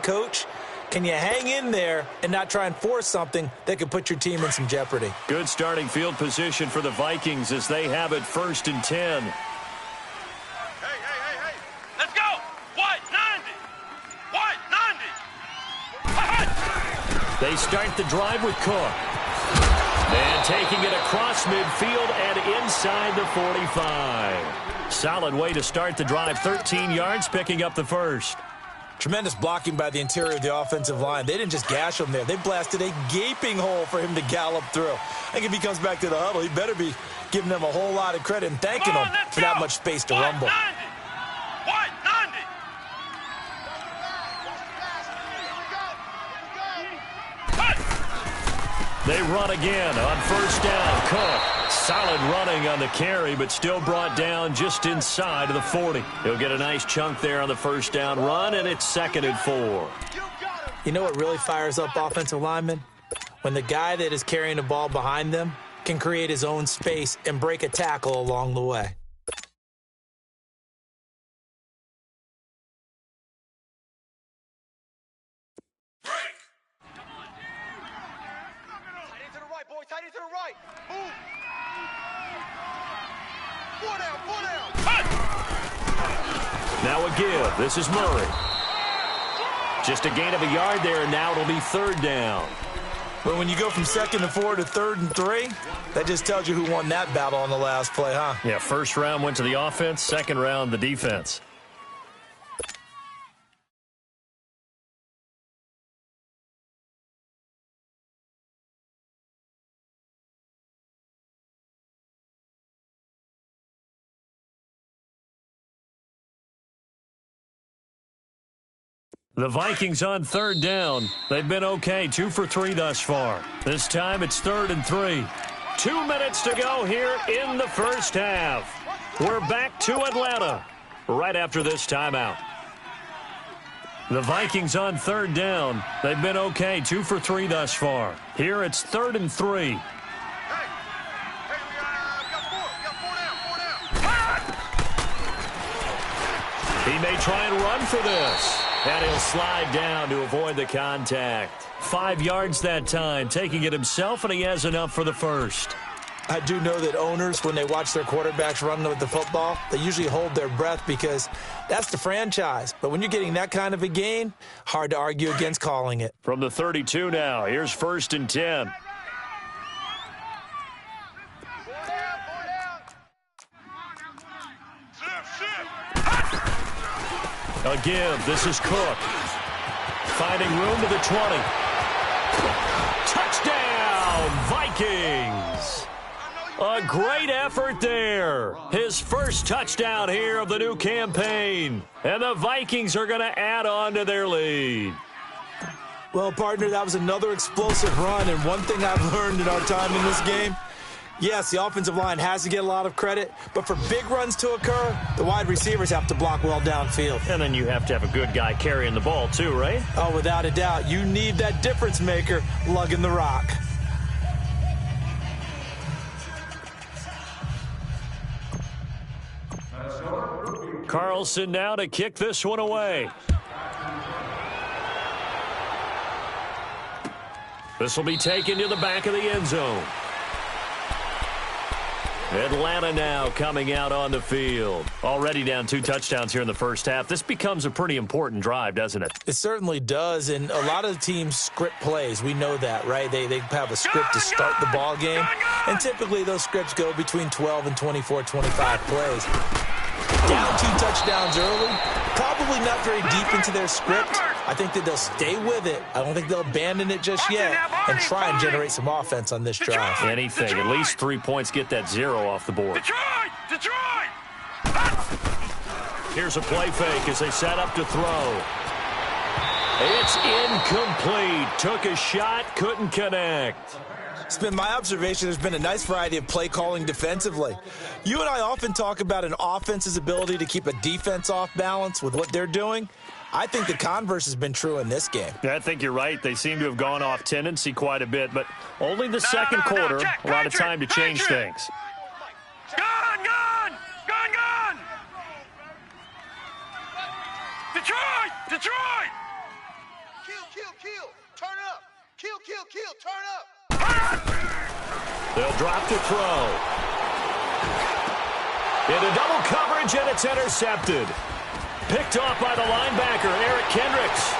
head coach. Can you hang in there and not try and force something that could put your team in some jeopardy? Good starting field position for the Vikings as they have it 1st and 10. Hey. Let's go. White 90. They start the drive with Cook. And taking it across midfield and inside the 45. Solid way to start the drive. 13 yards, picking up the first. Tremendous blocking by the interior of the offensive line. They didn't just gash him there. They blasted a gaping hole for him to gallop through. I think if he comes back to the huddle, he better be giving them a whole lot of credit and thanking them for that much space to rumble. White 90. They run again on 1st down. Cook. Solid running on the carry, but still brought down just inside of the 40. He'll get a nice chunk there on the 1st down run, and it's 2nd and 4. You know what really fires up offensive linemen? When the guy that is carrying the ball behind them can create his own space and break a tackle along the way. Tight into the right. Move. 4 down. Now a give. This is Murray. Just a gain of a yard there, and now it'll be 3rd down. But when you go from 2nd and 4 to 3rd and 3, that just tells you who won that battle on the last play, huh? Yeah, 1st round went to the offense, 2nd round the defense. The Vikings on 3rd down. They've been okay, 2 for 3 thus far. This time it's 3rd and 3. 2 minutes to go here in the 1st half. We're back to Atlanta right after this timeout. The Vikings on 3rd down. They've been okay, 2 for 3 thus far. Here it's 3rd and 3. We got 4 down. He may try and run for this. And he'll slide down to avoid the contact. 5 yards that time, taking it himself, and he has enough for the first. I do know that owners, when they watch their quarterbacks run with the football, they usually hold their breath because that's the franchise. But when you're getting that kind of a gain, hard to argue against calling it. From the 32 now, here's 1st and 10. A give. This is Cook. Finding room to the 20. Touchdown, Vikings. A great effort there. His first touchdown here of the new campaign. And the Vikings are going to add on to their lead. Well, partner, that was another explosive run. And one thing I've learned in our time in this game, yes, the offensive line has to get a lot of credit, but for big runs to occur, the wide receivers have to block well downfield. And then you have to have a good guy carrying the ball too, right? Oh, without a doubt. You need that difference maker lugging the rock. Carlson now to kick this one away. This will be taken to the back of the end zone. Atlanta now coming out on the field. Already down 2 touchdowns here in the 1st half. This becomes a pretty important drive, doesn't it? It certainly does, and a lot of teams script plays. We know that, right? They have a script to start the ball game, and typically those scripts go between 12 and 24, 25 plays. Down 2 touchdowns early, probably not very deep into their script. I think that they'll stay with it. I don't think they'll abandon it just yet and try and generate some offense on this drive. Anything. At least 3 points, get that 0 off the board. Detroit! Here's a play fake as they set up to throw. It's incomplete. Took a shot, couldn't connect. It's been my observation there's been a nice variety of play calling defensively. You and I often talk about an offense's ability to keep a defense off balance with what they're doing. I think the converse has been true in this game. Yeah, I think you're right. They seem to have gone off tendency quite a bit, but only the second quarter, a lot of time to change things. Gone! Detroit! kill. Turn up. Kill, kill, kill. Turn up. They'll drop to throw. Into double coverage, and it's intercepted. Picked off by the linebacker, Eric Kendricks.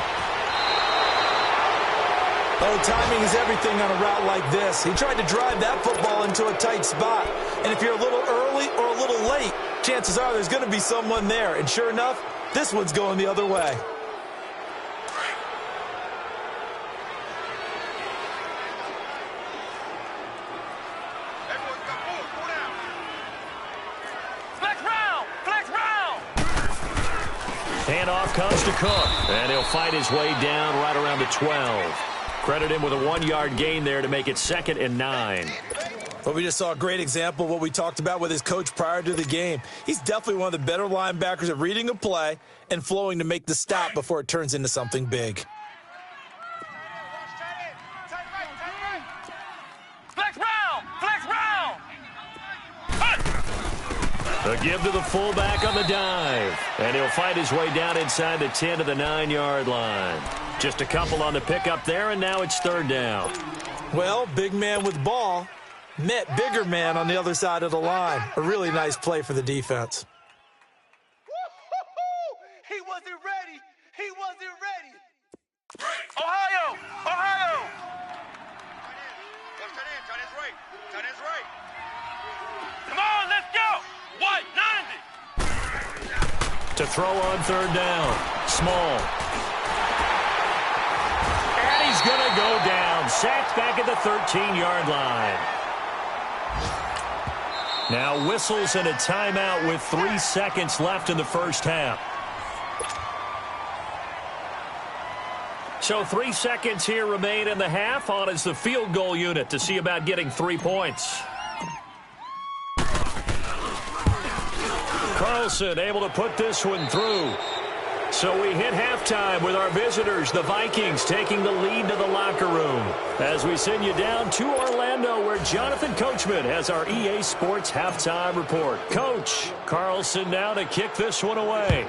Oh, timing is everything on a route like this. He tried to drive that football into a tight spot. And if you're a little early or a little late, chances are there's going to be someone there. And sure enough, this one's going the other way. Everyone's got four. Four down. Flex round! Flex round! Handoff comes to Cook, and he'll fight his way down right around the 12. Credit him with a 1-yard gain there to make it 2nd and 9. Well, we just saw a great example of what we talked about with his coach prior to the game. He's definitely one of the better linebackers at reading a play and flowing to make the stop before it turns into something big. Flex round! Flex round! A give to the fullback on the dive, and he'll fight his way down inside the 10 to the 9-yard line. Just a couple on the pickup there, and now it's 3rd down. Well, big man with ball met bigger man on the other side of the line. A really nice play for the defense. Woo-hoo-hoo! He wasn't ready. He wasn't ready. Ohio! Ohio! Tight end. Tight end's right. Tight end's right. Come on, let's go! What? 90! To throw on 3rd down. Small. And he's going to go down. Sacked back at the 13-yard line. Now whistles and a timeout with 3 seconds left in the first half. So 3 seconds here remain in the half. On is the field goal unit to see about getting 3 points. Carlson able to put this one through. So we hit halftime with our visitors, the Vikings, taking the lead to the locker room. As we send you down to Orlando, where Jonathan Coachman has our EA Sports halftime report. Coach, Carlson now to kick this one away.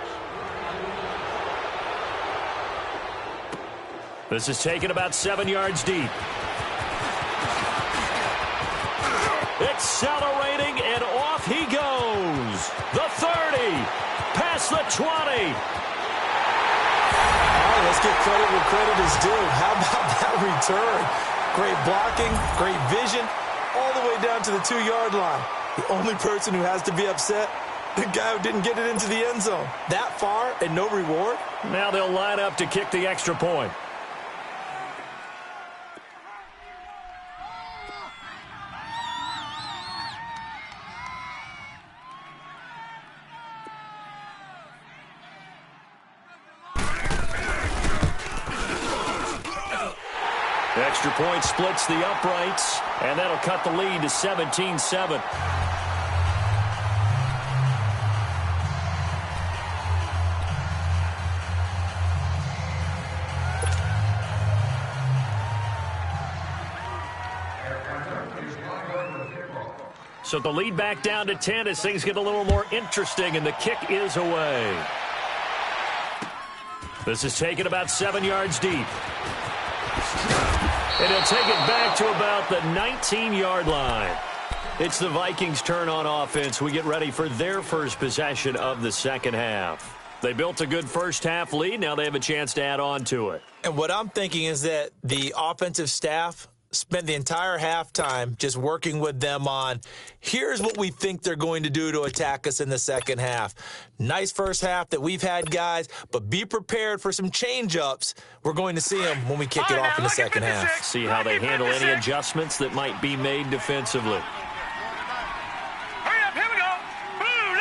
This is taken about 7 yards deep. Accelerating, and off he goes. The 30, past the 20. Let's give credit where credit is due. How about that return? Great blocking, great vision, all the way down to the 2-yard line. The only person who has to be upset, the guy who didn't get it into the end zone. That far and no reward? Now they'll line up to kick the extra point. Extra point splits the uprights, and that'll cut the lead to 17-7. So the lead back down to 10 as things get a little more interesting, and the kick is away. This is taken about 7 yards deep. And he'll take it back to about the 19-yard line. It's the Vikings' turn on offense. We get ready for their first possession of the second half. They built a good first-half lead. Now they have a chance to add on to it. And what I'm thinking is that the offensive staff spent the entire halftime just working with them on, here's what we think they're going to do to attack us in the second half. Nice first half that we've had, guys, but be prepared for some change-ups. We're going to see them when we kick it off in the second half. See how they handle any adjustments that might be made defensively. Hurry up, here we go! Blue,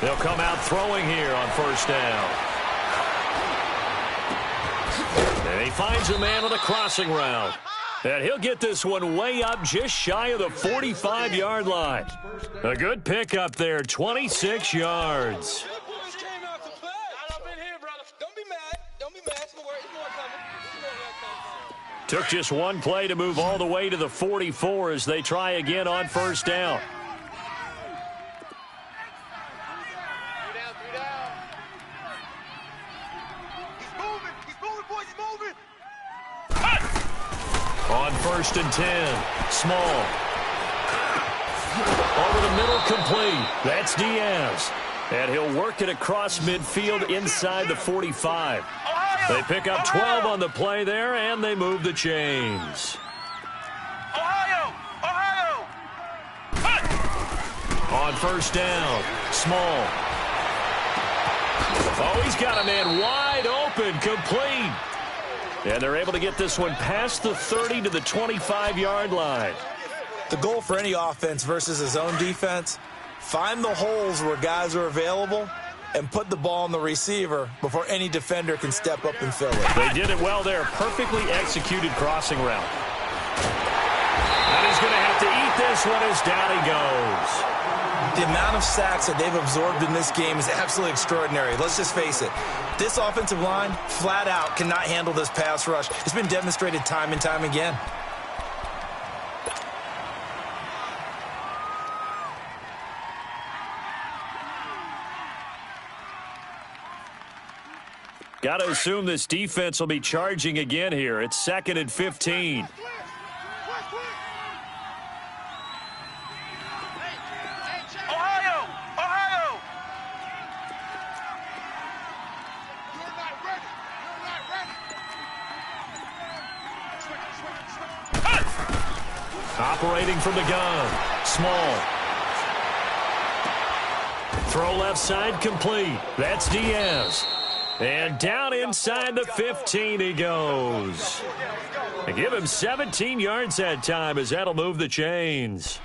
90! They'll come out throwing here on first down. And he finds a man on a crossing route. And he'll get this one way up just shy of the 45-yard line. A good pickup there, 26 yards. Took just one play to move all the way to the 44 as they try again on first down. He's moving. On 1st and 10, Small. Over the middle, complete. That's Diaz. And he'll work it across midfield inside the 45. They pick up 12 on the play there, and they move the chains. Ohio! On 1st down, Small. Oh, he's got a man wide open, complete. And they're able to get this one past the 30 to the 25-yard line. The goal for any offense versus his own defense, find the holes where guys are available and put the ball on the receiver before any defender can step up and fill it. They did it well there. Perfectly executed crossing route. And he's going to have to eat this one as down he goes. The amount of sacks that they've absorbed in this game is absolutely extraordinary. Let's just face it. This offensive line, flat out, cannot handle this pass rush. It's been demonstrated time and time again. Got to assume this defense will be charging again here. It's 2nd and 15. Ohio! You're not ready. Operating from the gun. Small. Throw left side, complete. That's Diaz. And down inside the 15 he goes. They give him 17 yards that time as that'll move the chains.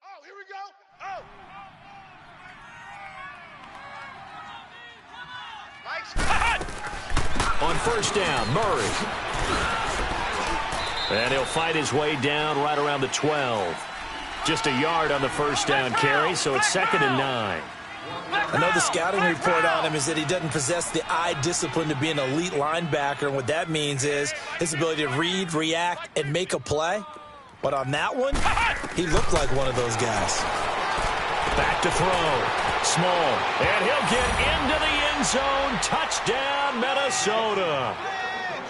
Oh, here we go. Oh. On 1st down, Murray. And he'll fight his way down right around the 12. Just a yard on the 1st down carry, so it's 2nd and 9. I know the scouting report on him is that he doesn't possess the eye discipline to be an elite linebacker, and what that means is his ability to read, react, and make a play. But on that one, he looked like one of those guys. Back to throw. Small. And he'll get into the end zone. Touchdown, Minnesota.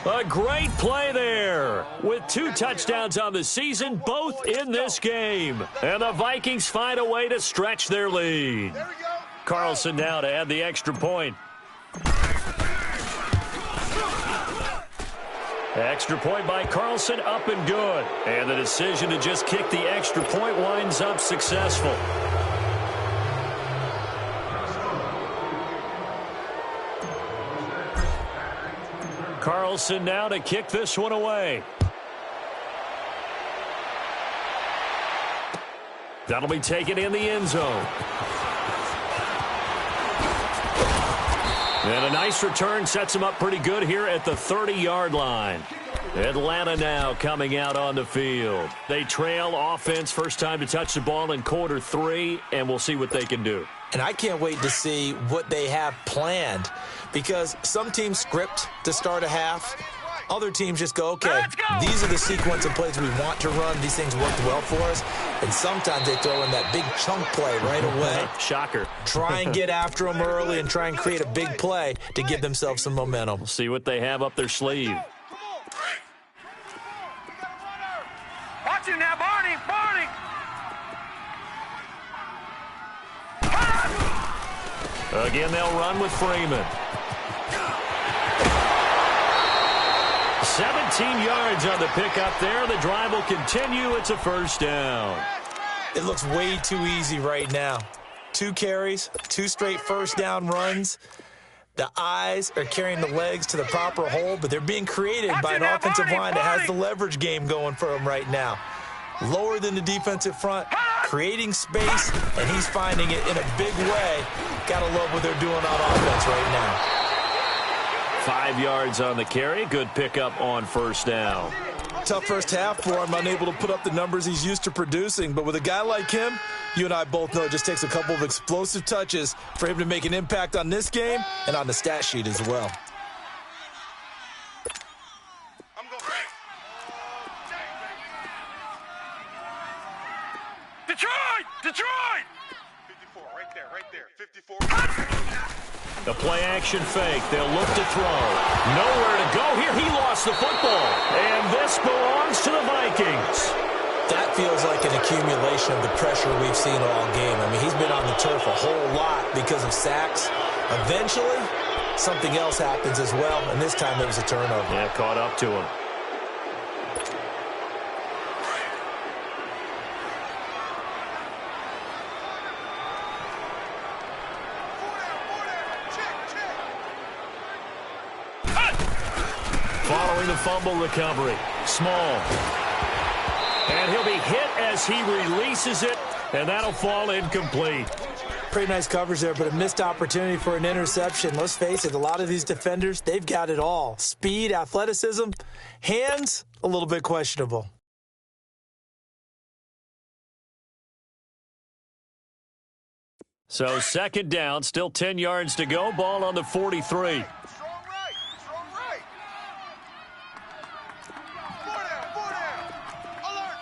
A great play there. With 2 touchdowns on the season, both in this game. And the Vikings find a way to stretch their lead. There we go. Carlson now to add the extra point. Extra point by Carlson, up and good. And the decision to just kick the extra point winds up successful. Carlson now to kick this one away. That'll be taken in the end zone. And a nice return sets him up pretty good here at the 30-yard line. Atlanta now coming out on the field. They trail offense, first time to touch the ball in quarter 3, and we'll see what they can do. And I can't wait to see what they have planned, because some teams script to start a half. Other teams just go, okay, these are the sequence of plays we want to run. These things worked well for us. And sometimes they throw in that big chunk play right away. Shocker. Try and get after them early and try and create a big play to give themselves some momentum. We'll see what they have up their sleeve. Watch him now, Barney! Again, they'll run with Freeman. 17 yards on the pickup there. The drive will continue. It's a first down. It looks way too easy right now. 2 carries, 2 straight first down runs. The eyes are carrying the legs to the proper hole, but they're being created by an offensive line that has the leverage game going for them right now. Lower than the defensive front, creating space, and he's finding it in a big way. Gotta love what they're doing on offense right now. 5 yards on the carry. Good pickup on first down. Tough first half for him, unable to put up the numbers he's used to producing. But with a guy like him, you and I both know it just takes a couple of explosive touches for him to make an impact on this game and on the stat sheet as well. 54. The play-action fake. They'll look to throw. Nowhere to go here. He lost the football. And this belongs to the Vikings. That feels like an accumulation of the pressure we've seen all game. I mean, he's been on the turf a whole lot because of sacks. Eventually, something else happens as well, and this time it was a turnover. Yeah, caught up to him. Following the fumble recovery. Small. And he'll be hit as he releases it, and that'll fall incomplete. Pretty nice coverage there, but a missed opportunity for an interception. Let's face it, a lot of these defenders, they've got it all. Speed, athleticism, hands, a little bit questionable. So second down, still 10 yards to go. Ball on the 43. Strong right. Strong right. 4 down. 4 down. Alert.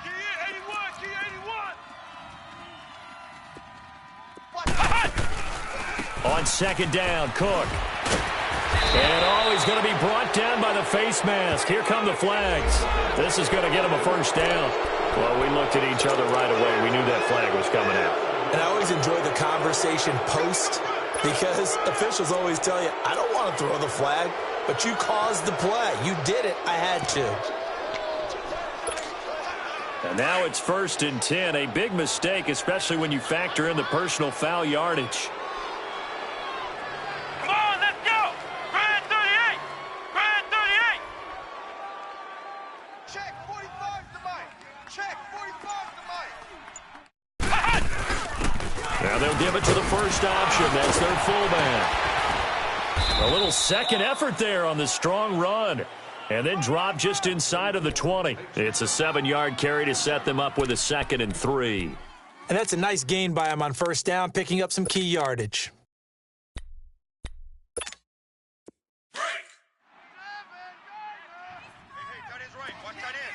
Key 81. Key 81. On second down, Cook. And he's going to be brought down by the face mask. Here come the flags. This is going to get him a first down. Well, we looked at each other right away. We knew that flag was coming out. And I always enjoy the conversation post because officials always tell you, I don't want to throw the flag, but you caused the play. You did it. I had to. And now it's 1st and 10. A big mistake, especially when you factor in the personal foul yardage. Come on, let's go! Grand 38! Grand 38! Check 45 to Mike. Check 45 to Mike. Now they'll give it to the first option. That's their fullback. A little second effort there on the strong run. And then drop just inside of the 20. It's a 7-yard carry to set them up with a 2nd and 3. And that's a nice gain by him on first down, picking up some key yardage. Hey, tight end's right. Watch tight end.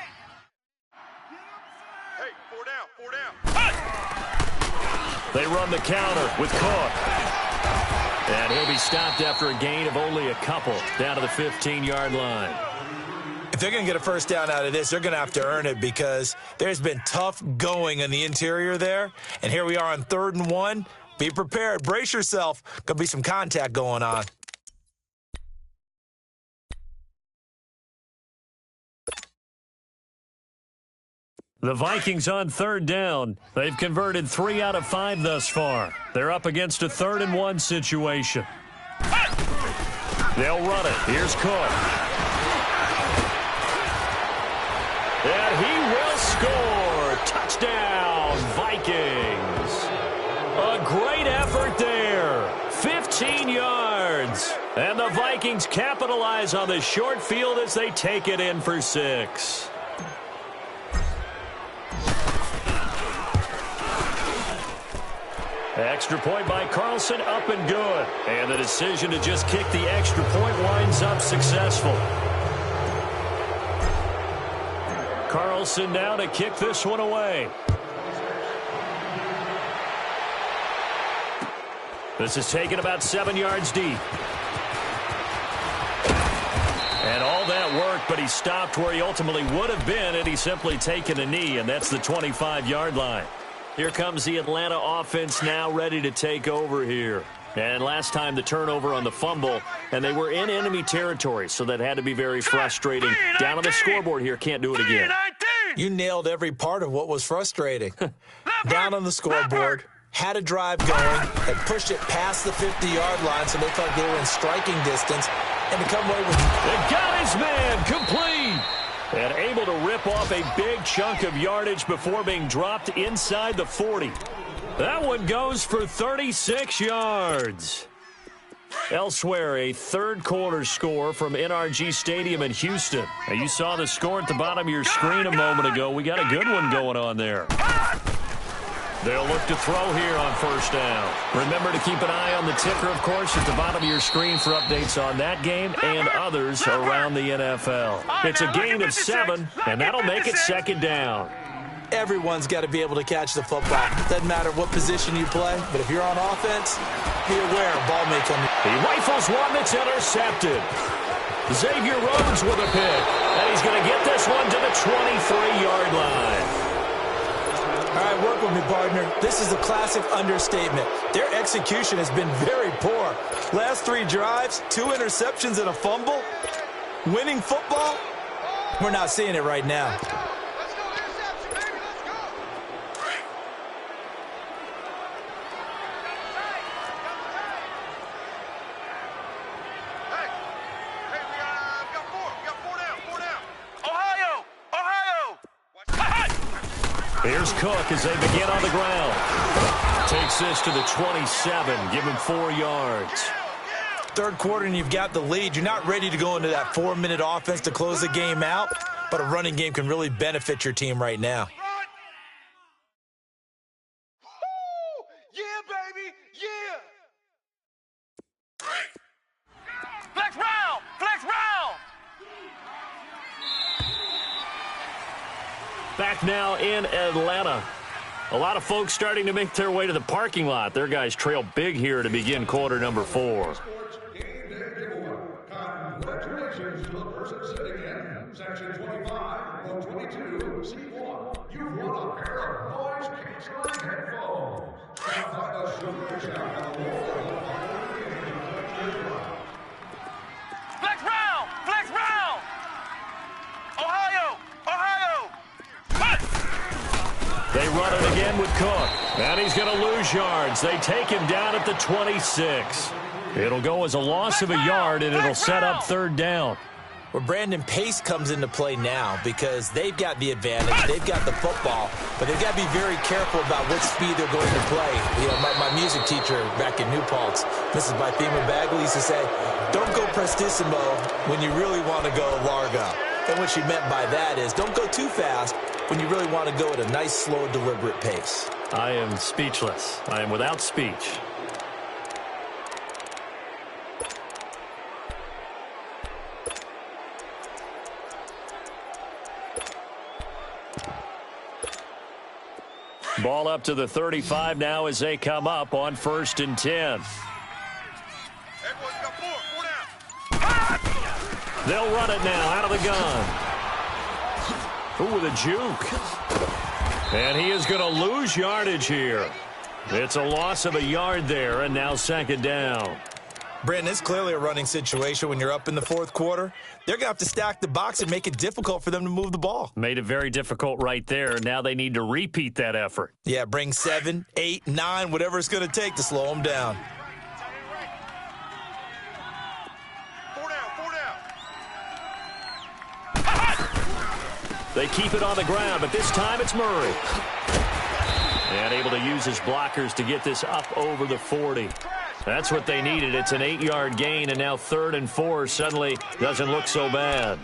Hey, 4 down. 4 down. They run the counter with Cook. And he'll be stopped after a gain of only a couple down to the 15-yard line. If they're going to get a first down out of this, they're going to have to earn it because there's been tough going in the interior there. And here we are on 3rd and 1. Be prepared. Brace yourself. Going to be some contact going on. The Vikings on 3rd down. They've converted 3 out of 5 thus far. They're up against a 3rd and 1 situation. They'll run it. Here's Cook. And he will score. Touchdown, Vikings. A great effort there. 15 yards. And the Vikings capitalize on the short field as they take it in for 6. Extra point by Carlson, up and good. And the decision to just kick the extra point winds up successful. Carlson now to kick this one away. This is taken about 7 yards deep. And all that work, but he stopped where he ultimately would have been had he simply taken a knee, and that's the 25-yard line. Here comes the Atlanta offense now ready to take over here. And last time the turnover on the fumble, and they were in enemy territory, so that had to be very frustrating. Down on the scoreboard here, can't do it again. You nailed every part of what was frustrating. Down on the scoreboard, had a drive going, and pushed it past the 50-yard line so they felt they were in striking distance, and to come away with They got his man complete. And able to rip off a big chunk of yardage before being dropped inside the 40. That one goes for 36 yards. Elsewhere, a third-quarter score from NRG Stadium in Houston. Now, you saw the score at the bottom of your screen a moment ago. We got a good one going on there. They'll look to throw here on first down. Remember to keep an eye on the ticker, of course, at the bottom of your screen for updates on that game and others around the NFL. It's a gain of 7, and that'll make it second down. Everyone's got to be able to catch the football. Doesn't matter what position you play, but if you're on offense, be aware, ball may come. He rifles one that's intercepted. Xavier Rhodes with a pick, and he's going to get this one to the 23-yard line. All right, work with me, partner. This is a classic understatement. Their execution has been very poor. Last 3 drives, 2 interceptions and a fumble. Winning football? We're not seeing it right now. Let's go, interception, baby, let's go. Hey, we got 4. We got 4 down, 4 down. Ohio! Ohio! Here's Cook as they begin on the ground. Takes this to the 27, give him 4 yards. Third quarter and you've got the lead. You're not ready to go into that 4-minute offense to close the game out, but a running game can really benefit your team right now. Woo! Yeah, baby, yeah. Flex round! Flex round! Back now in Atlanta. A lot of folks starting to make their way to the parking lot. Their guys trail big here to begin quarter number 4. Congratulations to the person sitting in section 25, row 22, C1. You've won a pair of noise-canceling headphones. Stop by the Super Shop on the wall. Flex round! Flex round! Ohio! Ohio! They run it again with Cook. And he's going to lose yards. They take him down at the 26. It'll go as a loss of a yard, and it'll set up 3rd down. Where Brandon Pace comes into play now because they've got the advantage, they've got the football, but they've got to be very careful about what speed they're going to play. You know, my music teacher back in New Paltz, Mrs. Bythema Bagley, used to say, don't go prestissimo when you really want to go largo. And what she meant by that is don't go too fast when you really want to go at a nice, slow, deliberate pace. I am speechless. I am without speech. Ball up to the 35 now as they come up on 1st and 10. Hey, boys, we got 4 down. They'll run it now out of the gun. Ooh, with a juke. And he is going to lose yardage here. It's a loss of a yard there, and now 2nd down. Brandon, it's clearly a running situation when you're up in the 4th quarter. They're going to have to stack the box and make it difficult for them to move the ball. Made it very difficult right there. Now they need to repeat that effort. Yeah, bring 7, 8, 9, whatever it's going to take to slow them down. 4 down, 4 down. They keep it on the ground, but this time it's Murray. And able to use his blockers to get this up over the 40. That's what they needed. It's an 8-yard gain, and now 3rd and 4 suddenly doesn't look so bad.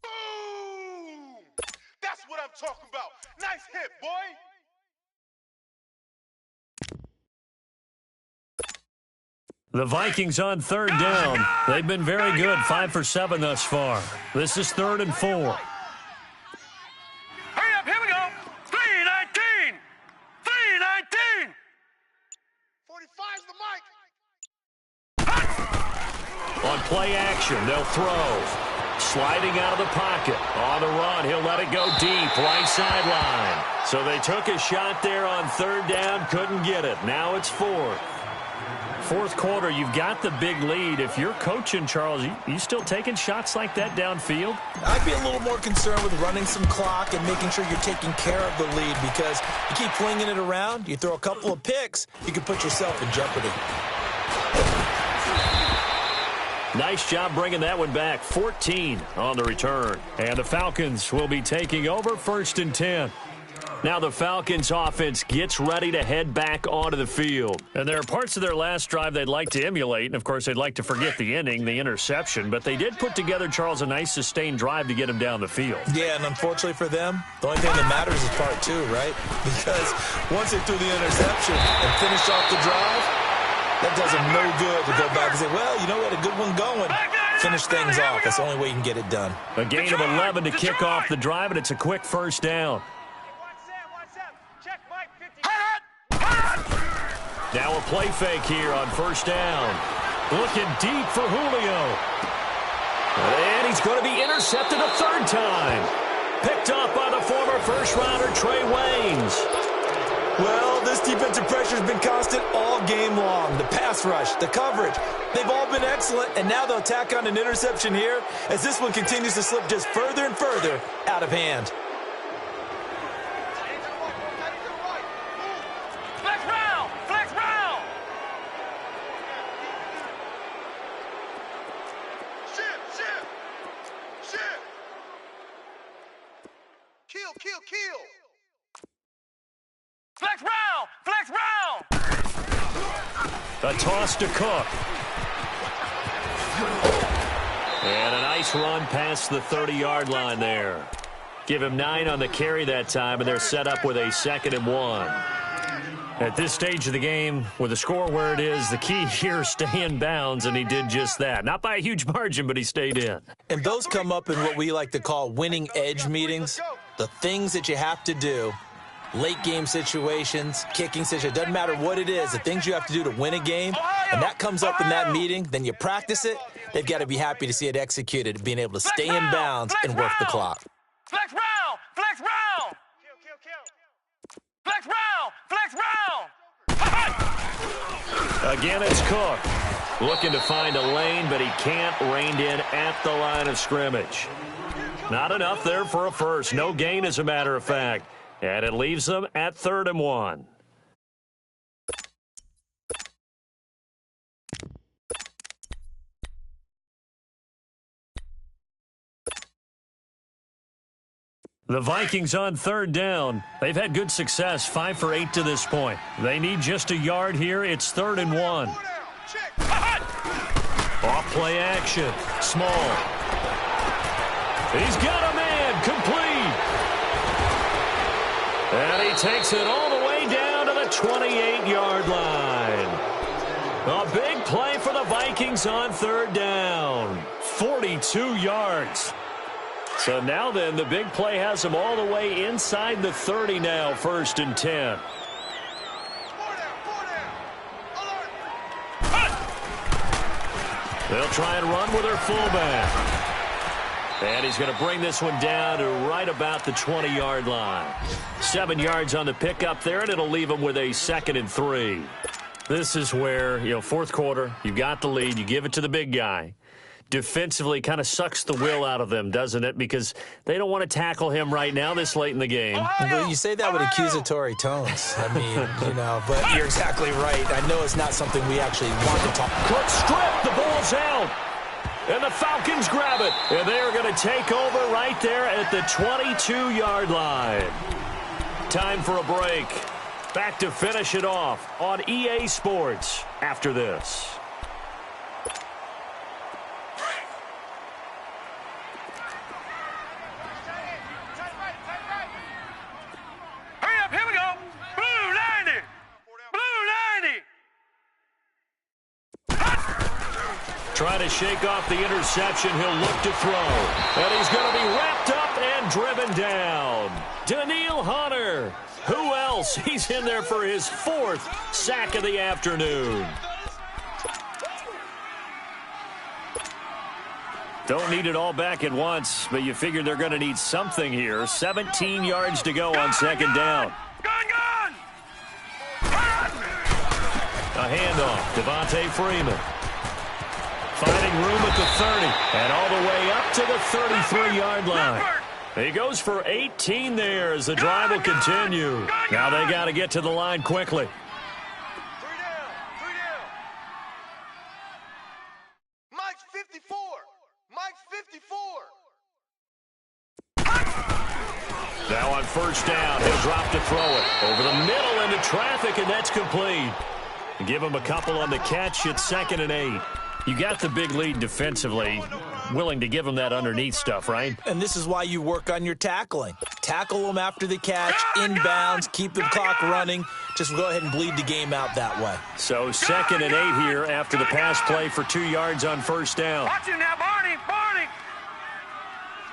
Boom! That's what I'm talking about. Nice hit, boy. The Vikings on 3rd down. They've been very good, 5 for 7 thus far. This is 3rd and 4. Hurry up, here we go! 319! 319! 45's the mic. On play action, they'll throw. Sliding out of the pocket. On the run, he'll let it go deep, right sideline. So they took a shot there on 3rd down, couldn't get it. Now it's 4th. 4th quarter, you've got the big lead. If you're coaching, Charles, you still taking shots like that downfield? I'd be a little more concerned with running some clock and making sure you're taking care of the lead because you keep flinging it around, you throw a couple of picks, you can put yourself in jeopardy. Nice job bringing that one back. 14 on the return. And the Falcons will be taking over 1st and 10. Now the Falcons offense gets ready to head back onto the field. And there are parts of their last drive they'd like to emulate. And, of course, they'd like to forget the ending, the interception. But they did put together, Charles, a nice sustained drive to get him down the field. Yeah, and unfortunately for them, the only thing that matters is part 2, right? Because once they threw the interception and finished off the drive, that does them no good to go back and say, well, you know, we had a good one going. Finish things off. That's the only way you can get it done. A gain of 11 to kick off the drive, and it's a quick first down. Now a play fake here on first down. Looking deep for Julio. And he's going to be intercepted a third time. Picked off by the former first-rounder Trey Waynes. Well, this defensive pressure has been constant all game long. The pass rush, the coverage, they've all been excellent, and now they'll tack on an interception here as this one continues to slip just further and further out of hand. Flex round! Flex round! Shift! Kill! Flex round! Flex round! A toss to Cook. And a nice run past the 30-yard line there. Give him 9 on the carry that time, and they're set up with a 2nd and 1. At this stage of the game, with the score where it is, the key here is stay in bounds, and he did just that. Not by a huge margin, but he stayed in. And those come up in what we like to call winning edge meetings. The things that you have to do. Late game situations, kicking situations, doesn't matter what it is, the things you have to do to win a game, and that comes up in that meeting, then you practice it, they've got to be happy to see it executed, being able to stay in bounds and work the clock. Flex round! Flex round! Flex round! Flex round! Again, it's Cook. Looking to find a lane, but he can't. Reined in at the line of scrimmage. Not enough there for a first. No gain, as a matter of fact. And it leaves them at 3rd and 1. The Vikings on 3rd down. They've had good success, 5 for 8 to this point. They need just a yard here. It's 3rd and 1. Off play action. Small. He's got a man. Complete. And he takes it all the way down to the 28-yard line. A big play for the Vikings on 3rd down. 42 yards. So now then, the big play has them all the way inside the 30 now, 1st and 10. They'll try and run with their fullback. And he's going to bring this one down to right about the 20-yard line. 7 yards on the pickup there, and it'll leave him with a 2nd and 3. This is where, 4th quarter, you've got the lead, you give it to the big guy. Defensively kind of sucks the will out of them, doesn't it? Because they don't want to tackle him right now this late in the game. Well, you say that with accusatory tones. I mean, but you're exactly right. I know it's not something we actually want to talk about. Quick strip, the ball's out. And the Falcons grab it. And they're going to take over right there at the 22-yard line. Time for a break. Back to finish it off on EA Sports after this. Hurry up, here we go! Blue 90! Blue 90! Trying to shake off the interception. He'll look to throw. And he's going to be wrapped up and driven down. Danielle Hunter. Who else? He's in there for his 4th sack of the afternoon. Don't need it all back at once, but you figure they're going to need something here. 17 yards to go on 2nd down. Gun! A handoff. Devontae Freeman. Finding room at the 30. And all the way up to the 33-yard line. He goes for 18 there as the drive will continue. Now they got to get to the line quickly. 3 down. Mike's 54. Now on 1st down, he'll drop to throw it. Over the middle into traffic, and that's complete. Give him a couple on the catch. It's 2nd and 8. You got the big lead defensively. willing to give him that underneath stuff, right? And this is why you work on your tackling. Tackle them after the catch, inbounds, keep the clock running. Just go ahead and bleed the game out that way. So 2nd and 8 here after the pass play for 2 yards on first down. Watch him now, Barney. Barney.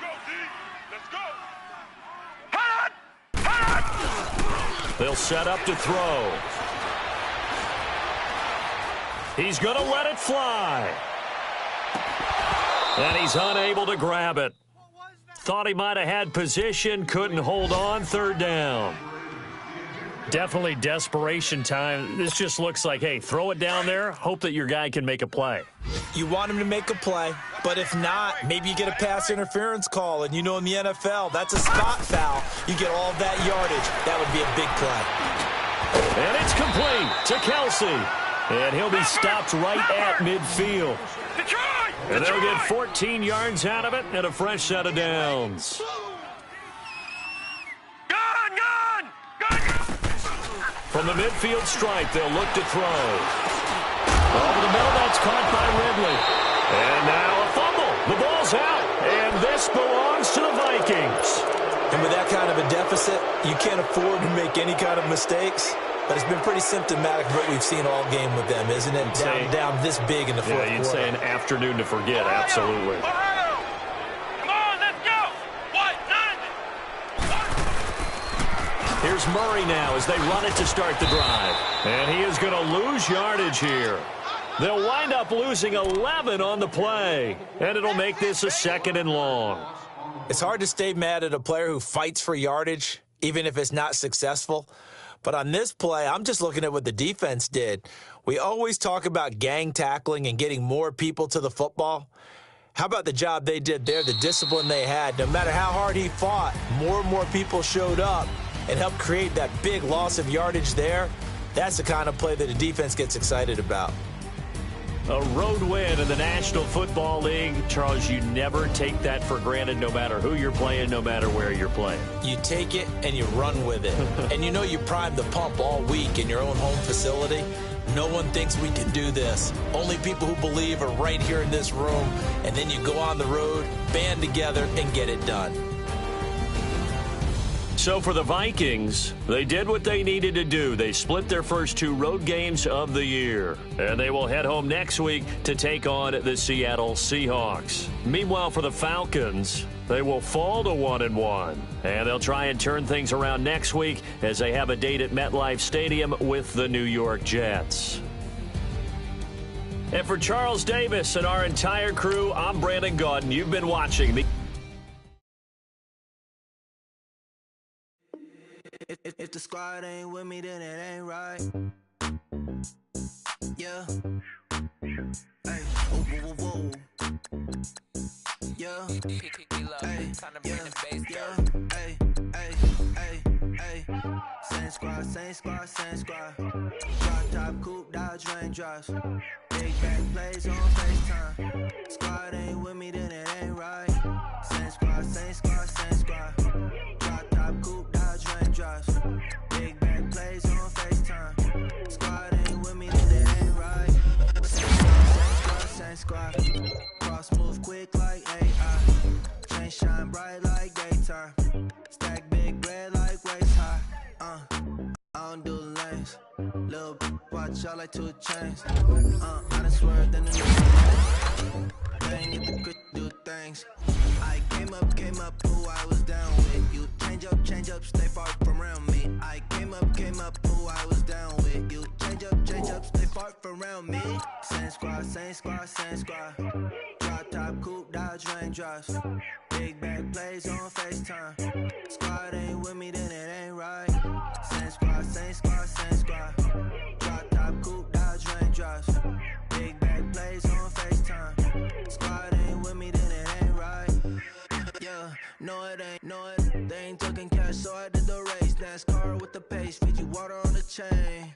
Let's go, D. Let's go. Hot. Hot. They'll set up to throw. He's going to let it fly. And he's unable to grab it. Thought he might have had position, couldn't hold on, 3rd down. Definitely desperation time. This just looks like, hey, throw it down there, hope that your guy can make a play. You want him to make a play, but if not, maybe you get a pass interference call, and you know in the NFL, that's a spot foul. You get all of that yardage. That would be a big play. And it's complete to Kelsey. And he'll be stopped right at midfield. Detroit. And they'll get 14 yards out of it and a fresh set of downs. Gun. From the midfield stripe, they'll look to throw. Over the middle, that's caught by Ridley. And now a fumble. The ball's out. And this belongs to the Vikings. And with that kind of a deficit, you can't afford to make any kind of mistakes. But it's been pretty symptomatic of what we've seen all game with them, isn't it? Down this big in the fourth quarter. Yeah, you'd say an afternoon to forget, absolutely. Ohio. Come on, let's go. What? Here's Murray now as they run it to start the drive. And he is going to lose yardage here. They'll wind up losing 11 on the play. And it'll make this a 2nd and long. It's hard to stay mad at a player who fights for yardage, even if it's not successful. But on this play, I'm just looking at what the defense did. We always talk about gang tackling and getting more people to the football. How about the job they did there, the discipline they had? No matter how hard he fought, more and more people showed up and helped create that big loss of yardage there. That's the kind of play that the defense gets excited about. A road win in the National Football League. Charles, you never take that for granted, no matter who you're playing, no matter where you're playing. You take it and you run with it. And you know you primed the pump all week in your own home facility. No one thinks we can do this. Only people who believe are right here in this room. And then you go on the road, band together, and get it done. So for the Vikings, they did what they needed to do. They split their first 2 road games of the year. And they will head home next week to take on the Seattle Seahawks. Meanwhile, for the Falcons, they will fall to 1-1. And they'll try and turn things around next week as they have a date at MetLife Stadium with the New York Jets. And for Charles Davis and our entire crew, I'm Brandon Gaudin. You've been watching the... If the squad ain't with me, then it ain't right. Yeah. Hey. Oh, whoa, whoa, whoa. Yeah. Hey. Yeah. Hey. Hey. Hey. Hey. Same squad, same squad, same squad. Drop top, coupe, Dodge raindrops. Big back plays on FaceTime. Squad ain't with me, then it ain't right. Same squad, same squad, same squad. Drop top, coupe, Dodge raindrops. Big back plays on FaceTime. Squad ain't with me, then it ain't right. Same squad, same squad, same squad. Cross move quick like AI. Chain shine bright like daytime. Stack big bread like waist high. I don't do lanes. Little watch out like 2 chains. I done swerved in the new. They ain't need to do things. I came up, who I was down with. You change up, stay far from around me. I came up, who I was down with. You change up, stay far from around me. Same squad, same squad, same squad. Drop top, coupe, Dodge raindrops. Big back plays on FaceTime. Squad ain't with me, then it ain't right. Same squad, same squad, same squad. Drop top, coupe, Dodge raindrops. Big back plays on FaceTime. Squad ain't with me, then it ain't right. Yeah, no it ain't, they ain't talking cash, so I did the race. NASCAR with the pace, feed you water on the chain.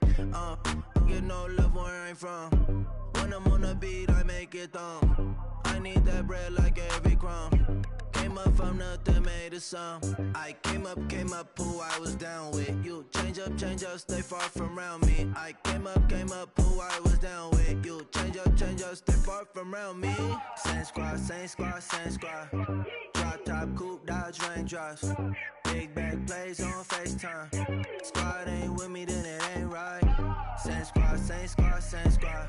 Get no love where I ain't from. When I'm on the beat, I make it thumb. I need that bread like every crumb. Came up from nothing, made a sum. I came up, who I was down with. You change up, stay far from around me. I came up, who I was down with. You change up, girl, stay far from around me. Same squad, same squad, same squad. Drop top, coupe, Dodge Raindrops. Big bag plays on FaceTime. Squad ain't with me, then it ain't right. Same squad, same squad, same squad.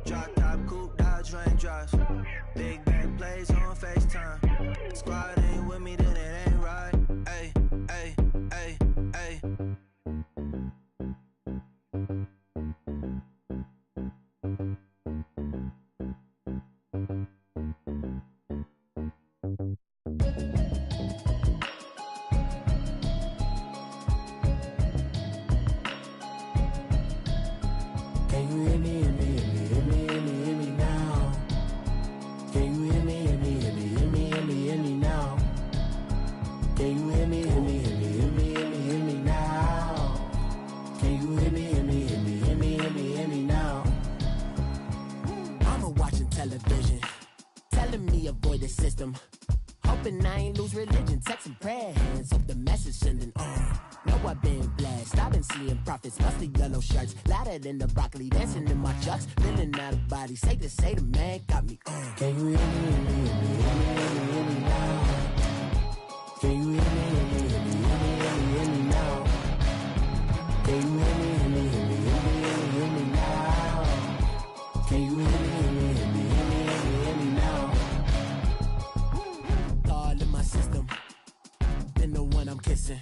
Drop top, coupe, Dodge Raindrops. Big bag plays on FaceTime. Squad ain't with me, then it ain't right. Ay, ay, ay, ay. Can you hear me, hear me, hear me, hear me, hear me, hear me now? Can you hear me, hear me, hear me, hear me, hear me, hear me now? Can you hear me, hear me, hear me, hear me, hear me, hear me now? Can you hear me, hear me, hear me, hear me, hear me, hear me now? Mama watching television, telling me avoid the system. Hoping I ain't lose religion, texting prayer hands, hope the message sending on. Know I've been blessed, I've been seeing prophets, mustard yellow shirts, louder than the broccoli, dancing in my chucks, feeling out of body, safe to say the man got me on. Can you hear me, hear me, hear me, hear me, hear me, hear me now? Can you hear me, hear me, hear me, hear me, hear me, hear me now? Can you hear me, hear me, hear me, hear me, hear me, hear me now? Can you hear me, hear me, hear me, hear me, hear me, hear me now? All in my system, been the one I'm kissing.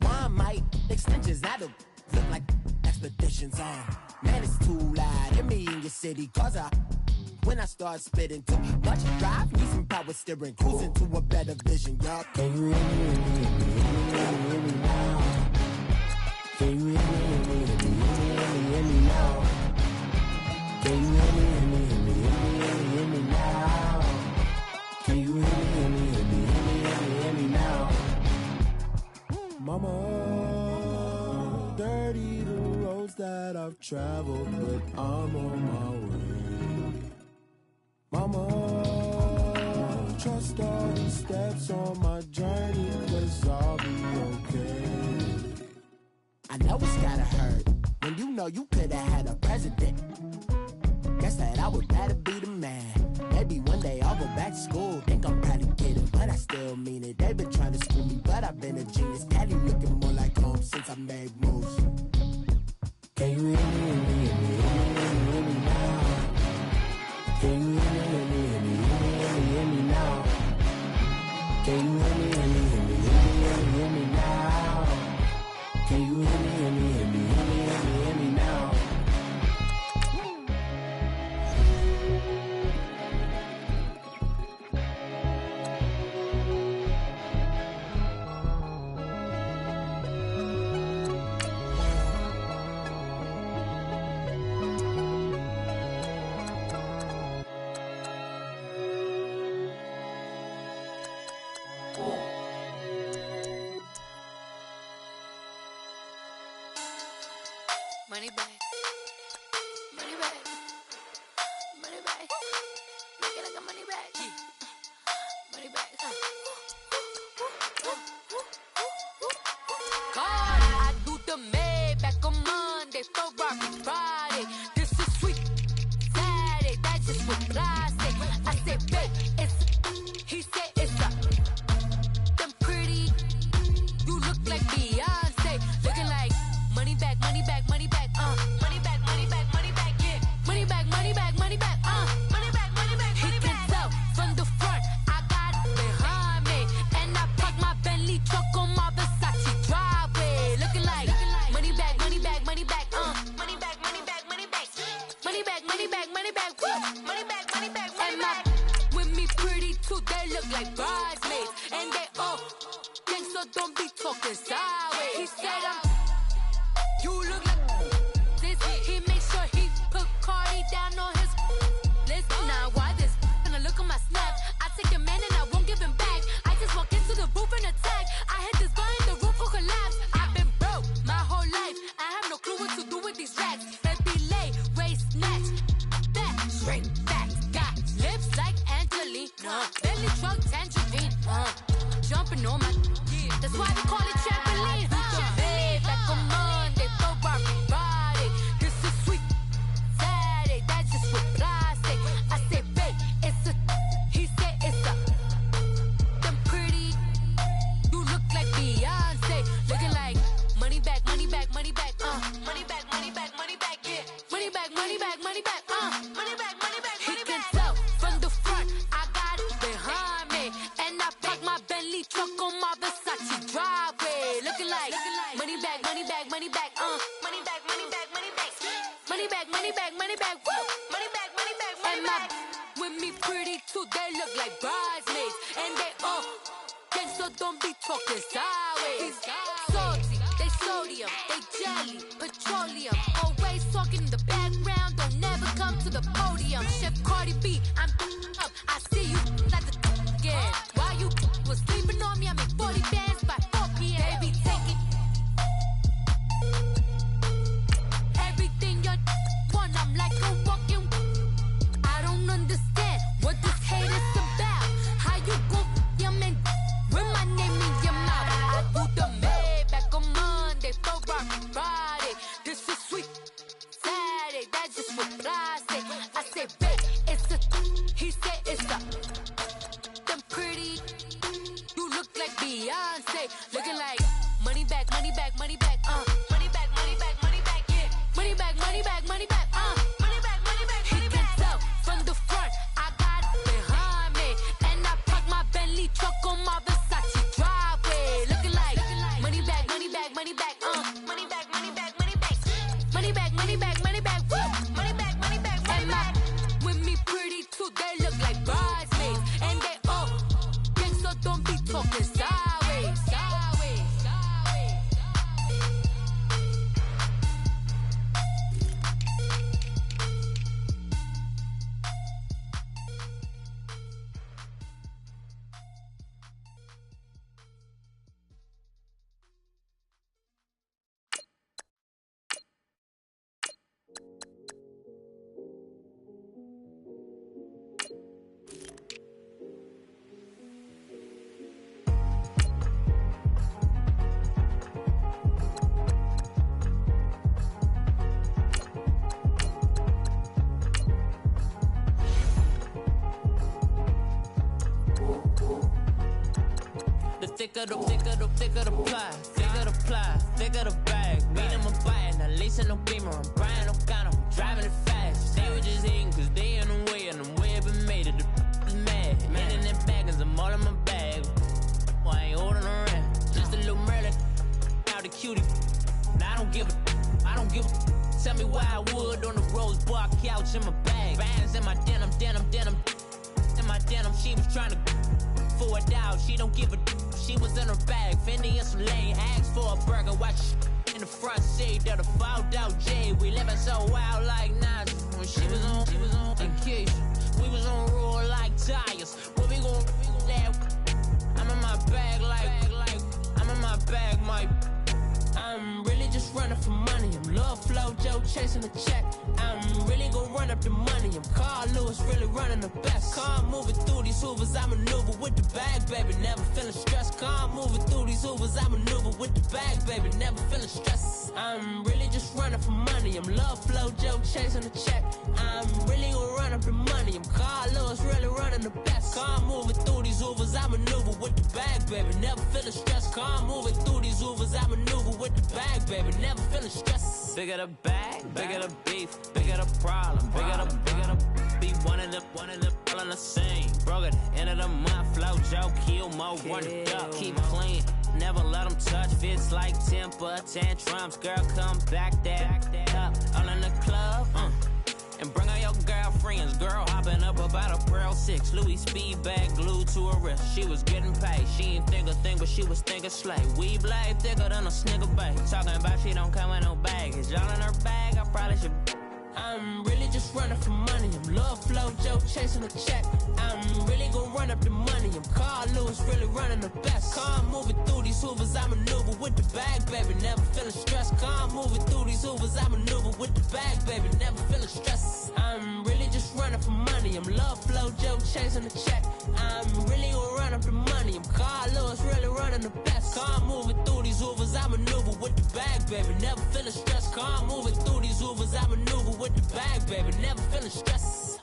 One might extensions that'll look like expeditions on. Man, it's too loud. Hear me in your city, cause when I start spitting too much drive, need some power steering, cruising to a better vision, y'all. Can you hear me, hear me, hear me, hear me, hear me now? Can you hear me, hear me, hear me, hear me, hear me now? Can you hear me, hear me, hear me, hear me, hear me, hear me now? Can you hear me, hear me, hear me, hear me, hear me, hear me now? Mama, dirty the roads that I've traveled, but I'm on my way. Mama, trust all these steps on my journey, 'cause I'll be okay. I know it's gotta hurt when you know you could've had a president. Guess that I would rather be the man. Maybe one day I'll go back to school. Think I'm probably kidding, but I still mean it. They've been trying to school me, but I've been a genius. Daddy looking more like home since I made moves. Can you hear me, hear me, hear me, hear me, hear me, hear me now? Can you hear me, hear me, hear me, hear me, hear me, hear me now? Can you hear me, hear me, hear me, hear me, hear me, hear me now? Can you hear me, hear me, hear me, hear me, hear me, hear me now? Money back, money back, money back. Make it like a money back, money back. God, I do the Maybach on Monday, Ferrari Friday. This is sweet Saturday, that's just what I say. I say, babe, it's. He said it's a. Them pretty, you look like Beyonce, looking like money back, money back, money back. Money back, money back, money back, yeah. Money back, money back, money back, money back, money back, money back. He can tell from the front, I got it behind me. And I parked my Bentley truck on my Versace driveway. Looking like money back, money back, money back, money back, money back, money back. Money back, money back, money back, money back, money back, money back. With me pretty too, they look like bridesmaids. And they all gang, so don't be talking sideways. He said you look like this. He makes sure he put Cardi down on his list. Now why this? Gonna look at my snap. I take a man and I won't give him back. I just walk into the booth and attack. I hit this guy in the roof will collapse. I've been broke my whole life. I have no clue what to do with these racks. Baby lay, waist snatch, back straight back. Got lips like Angelina, belly truck tangerine. Jumping on my, that's why they call it trampoline. Back on Monday, Ferrari Friday. This is sweet Saturday, that's just too, they look like bridesmaids. And they all gang, so don't be talking sideways. Salty, they sodium, they jelly, petroleum. Always talking in the background, don't never come to the podium. Chef Cardi B, I'm up, I see you like the again. While you was sleeping on me, I make 40 bands by 4 p.m. Baby, take it. Everything you want, I'm like a walking. I don't understand what this hate is about. How you go your man with my name in your mouth? I do the Maybach on Monday, for Rocky Friday. This is sweet Saturday, that's just what I say. I say, babe, it's a. He said it's a. Them pretty. You look like Beyonce, looking like money back, money back, money back, money back, money back, money back, yeah. Money back, money back, money back, money back, money back. He can tell from the front, I got it behind me, and I park my Bentley truck on my Versace driveway, looking like money back, money back, money back, money back, money back, money back, money back, money back, money back, money back, money back, money back. With me pretty too, they look like bridesmaids, and they all gang, so don't be talking sideways, sideways, sideways. Thicker the pie, thicker the ply, thicker the bag. Mean I'm buying, at least in no beamer. I'm buying no gun, I'm driving it fast. They were just hating cause they in the way, and the way I've been made it, the is mad. Man in that bag, cause I'm all in my bag. Well, I ain't holding around, just a little Merlin. Now the cutie, now I don't give a. Tell me why I would on the rose bar couch in my bag. Bands in my denim. In my denim, she was trying to for it out, she don't give a. She was in her bag, Fendi and some lane. Asked for a burger, watch in the front seat of the fouled out J. We living so wild like Nas. When she was on vacation, we was on roll like tires. What we gon' that? I'm in my bag like I'm in my bag, my. I'm really just running for money. I'm Love Flow Joe chasing the check. I'm really gon' run up the money. I'm Carl Lewis, really running the best. Car moving through these Hoovers, I maneuver with the bag, baby. Never feeling stressed. Car moving through these Hoovers, I maneuver with the bag, baby. Never feeling stressed. I'm really just running for money. I'm Love Flow Joe chasing the check. I'm really gon' run up the money. I'm Carl Lewis, really running the best. Car moving through these Hoovers, I maneuver with the bag, baby. Never feeling stressed. Car moving through these Hoovers, I maneuver with the bag, baby. Never feeling stressed. Bigger the bag, bigger the beef, bigger the problem, bigger the be one of the all in the same. Broke at the end of the month, Flow Joe, kill mo, run it up, keep clean. Never let them touch, fits like temper tantrums. Girl, come back that up, all in the club, and bring all your girlfriends. Girl hopping up about a Pearl 6 Louis speed bag glued to her wrist. She was getting paid, she ain't think a thing, but she was thinking slay. We blade thicker than a Snicker bag. Talking about she don't come with no baggage. Y'all in her bag, I probably should. I'm really just running for money. I'm Love Flow Joe chasing the check. I'm really gon' run up the money. I'm Carl Lewis, really running the best. Car moving through these Hoovers, I maneuver with the bag, baby. Never feeling stressed. Car moving through these Hoovers, I maneuver with the bag, baby. Never feeling stressed. I'm really just running for money. I'm Love Flow Joe chasing the check. I'm really gon' run up the money. I'm Carl Lewis, really running the best. Car moving through these Hoovers, I maneuver with the bag, baby. Never feeling stressed. Car moving through these Hoovers, I maneuver with the bag, baby. Never feeling stressed.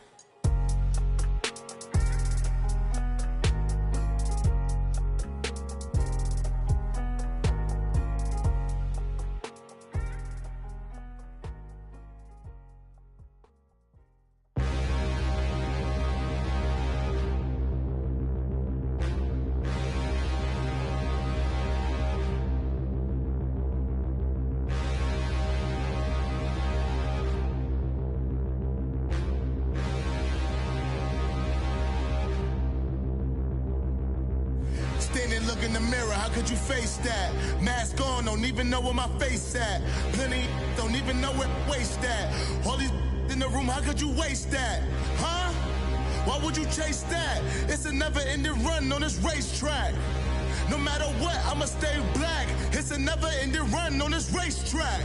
didn't look in the mirror, how could you face that? Mask on, don't even know where my face at. Plenty don't even know where waist at. All these in the room, how could you waste that? Huh? Why would you chase that? It's a never-ending run on this racetrack. No matter what, I'ma stay black. It's a never-ending run on this racetrack.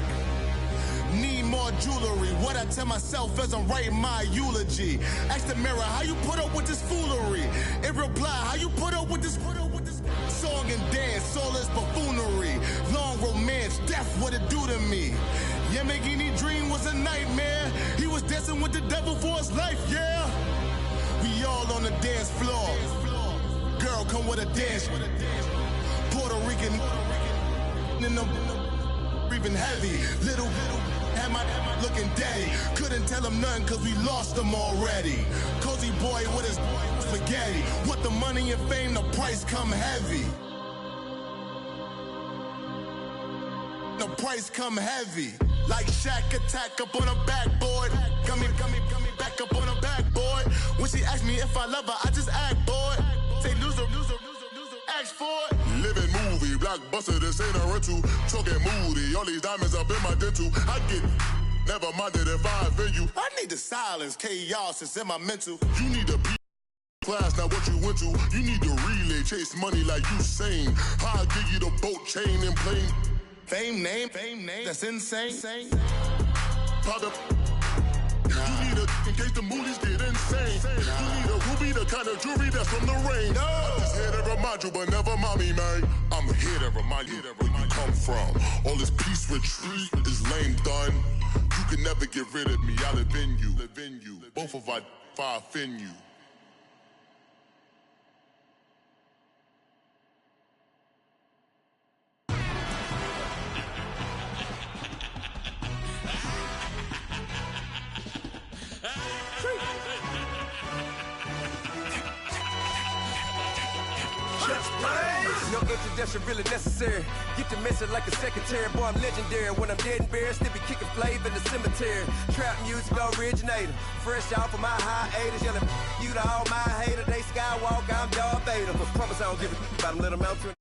Need more jewelry. What I tell myself as I'm writing my eulogy. Ask the mirror, how you put up with this foolery? In reply, how you put up with this song and dance, all this buffoonery. Long romance, death, what it do to me? Yamagini dream was a nightmare. He was dancing with the devil for his life, yeah. We all on the dance floor. Girl, come with a dance. Puerto Rican in the breathing heavy. Little had my looking daddy. Couldn't tell him nothing cause we lost him already. Cozy boy with his spaghetti. With the money and fame, the price come heavy. The price come heavy. Like Shaq attack up on a backboard. Gummy, back up on a backboard. When she asked me if I love her, I just act bored. Say loser, ask for it. Living movie, blockbuster, this ain't a rental. Talking moody, all these diamonds up in my dental. I get never minded if I offend you. I need the silence, chaos is in my mental. You need to be class, not what you went to. You need to relay, chase money like you sane. I'll give you the boat, chain, and plane. Fame name, that's insane. Pop up. You need a, in case the movies get insane. You need a ruby, the kind of jewelry that's from the rain. I'm just here to remind you, but never mommy, man. I'm here to remind you where you come from. All this peace retreat is lame done. You can never get rid of me, I live in you. Both of our fire fin you. No introduction really necessary. Get the message like a secretary. Boy, I'm legendary. When I'm dead and buried, still be kicking flavor in the cemetery. Trap music originator. Fresh off of my hiatus. Yelling you to all my haters. They skywalk, I'm Darth Vader. But promise I don't give a about them little mountain.